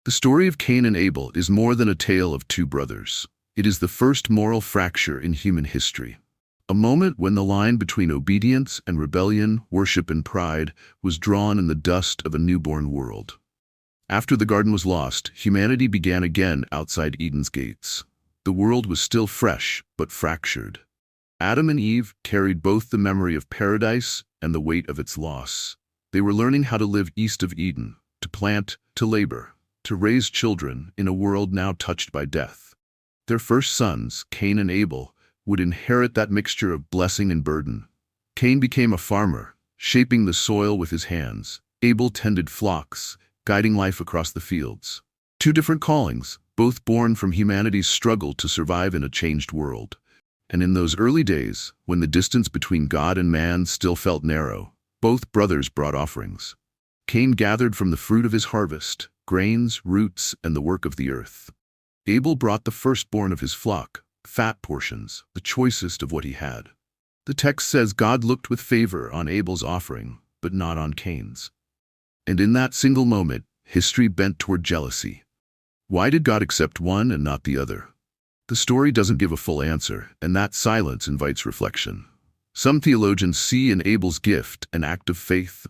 The story of Cain and Abel is more than a tale of two brothers. It is the first moral fracture in human history. A moment when the line between obedience and rebellion, worship and pride, was drawn in the dust of a newborn world. After the garden was lost, humanity began again outside Eden's gates. The world was still fresh, but fractured. Adam and Eve carried both the memory of paradise and the weight of its loss. They were learning how to live east of Eden, to plant, to labor, to raise children in a world now touched by death. Their first sons, Cain and Abel, would inherit that mixture of blessing and burden. Cain became a farmer, shaping the soil with his hands. Abel tended flocks, guiding life across the fields. Two different callings, both born from humanity's struggle to survive in a changed world. And in those early days, when the distance between God and man still felt narrow, both brothers brought offerings. Cain gathered from the fruit of his harvest, grains, roots, and the work of the earth. Abel brought the firstborn of his flock, fat portions, the choicest of what he had. The text says God looked with favor on Abel's offering, but not on Cain's. And in that single moment, history bent toward jealousy. Why did God accept one and not the other? The story doesn't give a full answer, and that silence invites reflection. Some theologians see in Abel's gift an act of faith,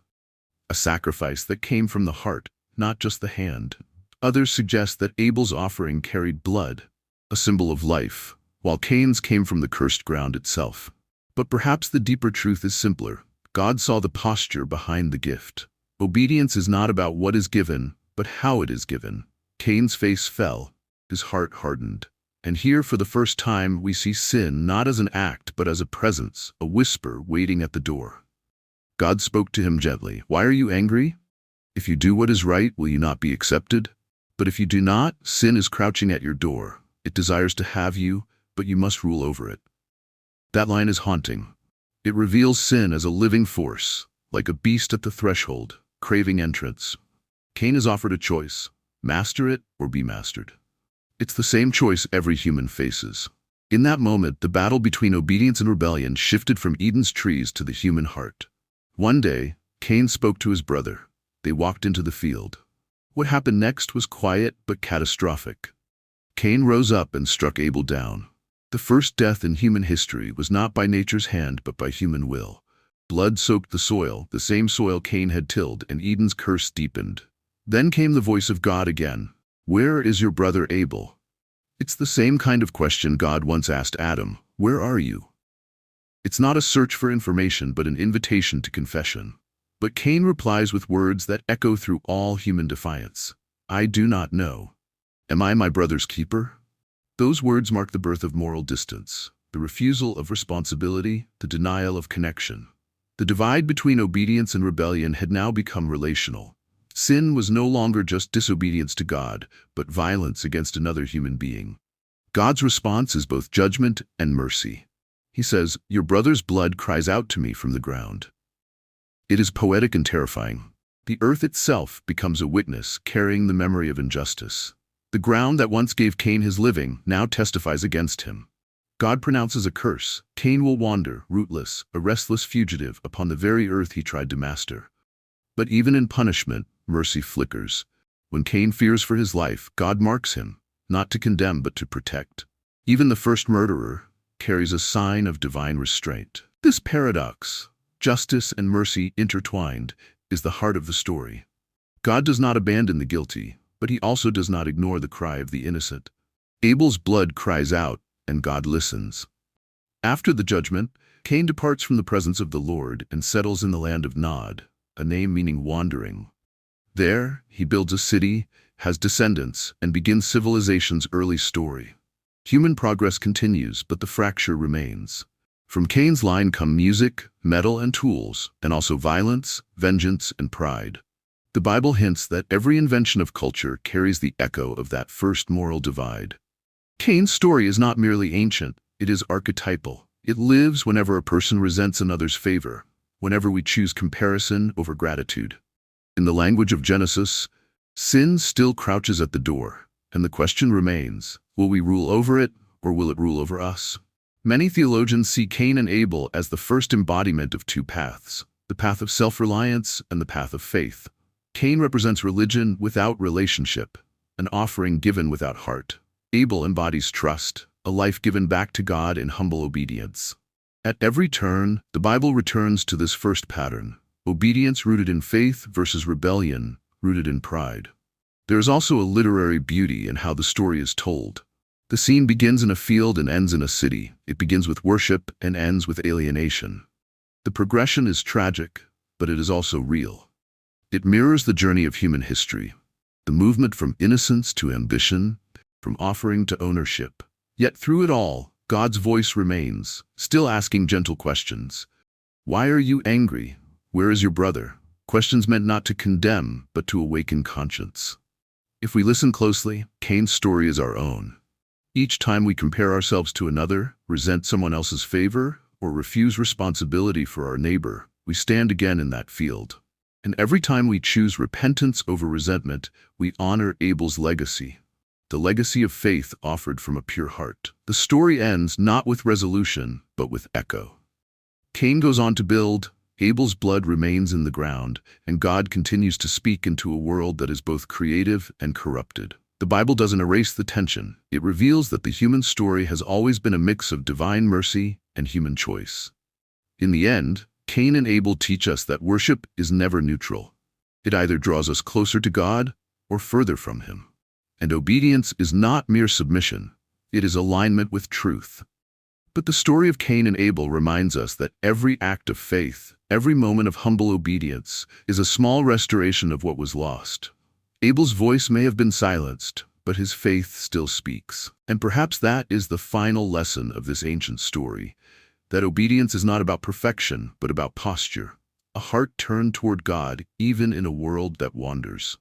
a sacrifice that came from the heart, not just the hand. Others suggest that Abel's offering carried blood, a symbol of life, while Cain's came from the cursed ground itself. But perhaps the deeper truth is simpler. God saw the posture behind the gift. Obedience is not about what is given, but how it is given. Cain's face fell, his heart hardened. And here, for the first time, we see sin not as an act, but as a presence, a whisper waiting at the door. God spoke to him gently. "Why are you angry? If you do what is right, will you not be accepted? But if you do not, sin is crouching at your door. It desires to have you, but you must rule over it." That line is haunting. It reveals sin as a living force, like a beast at the threshold, craving entrance. Cain is offered a choice: master it or be mastered. It's the same choice every human faces. In that moment, the battle between obedience and rebellion shifted from Eden's trees to the human heart. One day, Cain spoke to his brother. They walked into the field. What happened next was quiet but catastrophic. Cain rose up and struck Abel down. The first death in human history was not by nature's hand but by human will. Blood soaked the soil, the same soil Cain had tilled, and Eden's curse deepened. Then came the voice of God again. "Where is your brother Abel?" It's the same kind of question God once asked Adam. "Where are you?" It's not a search for information but an invitation to confession. But Cain replies with words that echo through all human defiance. "I do not know. Am I my brother's keeper?" Those words mark the birth of moral distance, the refusal of responsibility, the denial of connection. The divide between obedience and rebellion had now become relational. Sin was no longer just disobedience to God, but violence against another human being. God's response is both judgment and mercy. He says, "Your brother's blood cries out to me from the ground." It is poetic and terrifying. The earth itself becomes a witness, carrying the memory of injustice. The ground that once gave Cain his living now testifies against him. God pronounces a curse. Cain will wander, rootless, a restless fugitive, upon the very earth he tried to master. But even in punishment, mercy flickers. When Cain fears for his life, God marks him, not to condemn but to protect. Even the first murderer carries a sign of divine restraint. This paradox, justice and mercy intertwined, is the heart of the story. God does not abandon the guilty, but he also does not ignore the cry of the innocent. Abel's blood cries out, and God listens. After the judgment, Cain departs from the presence of the Lord and settles in the land of Nod, a name meaning wandering. There, he builds a city, has descendants, and begins civilization's early story. Human progress continues, but the fracture remains. From Cain's line come music, metal, and tools, and also violence, vengeance, and pride. The Bible hints that every invention of culture carries the echo of that first moral divide. Cain's story is not merely ancient, it is archetypal. It lives whenever a person resents another's favor, whenever we choose comparison over gratitude. In the language of Genesis, sin still crouches at the door, and the question remains, will we rule over it, or will it rule over us? Many theologians see Cain and Abel as the first embodiment of two paths, the path of self-reliance and the path of faith. Cain represents religion without relationship. an offering given without heart. Abel embodies trust, a life given back to God in humble obedience. At every turn, the Bible returns to this first pattern: obedience rooted in faith versus rebellion rooted in pride. There is also a literary beauty in how the story is told. The scene begins in a field and ends in a city. It begins with worship and ends with alienation. The progression is tragic, but it is also real. It mirrors the journey of human history, the movement from innocence to ambition, from offering to ownership. Yet through it all, God's voice remains, still asking gentle questions. Why are you angry? Where is your brother? Questions meant not to condemn, but to awaken conscience. If we listen closely, Cain's story is our own. Each time we compare ourselves to another, resent someone else's favor, or refuse responsibility for our neighbor, we stand again in that field. And every time we choose repentance over resentment, we honor Abel's legacy, the legacy of faith offered from a pure heart. The story ends not with resolution, but with echo. Cain goes on to build, Abel's blood remains in the ground, and God continues to speak into a world that is both creative and corrupted. The Bible doesn't erase the tension. It reveals that the human story has always been a mix of divine mercy and human choice. In the end, Cain and Abel teach us that worship is never neutral. It either draws us closer to God or further from Him. And obedience is not mere submission. It is alignment with truth. But the story of Cain and Abel reminds us that every act of faith, every moment of humble obedience, is a small restoration of what was lost. Abel's voice may have been silenced, but his faith still speaks. And perhaps that is the final lesson of this ancient story, that obedience is not about perfection, but about posture, a heart turned toward God even in a world that wanders.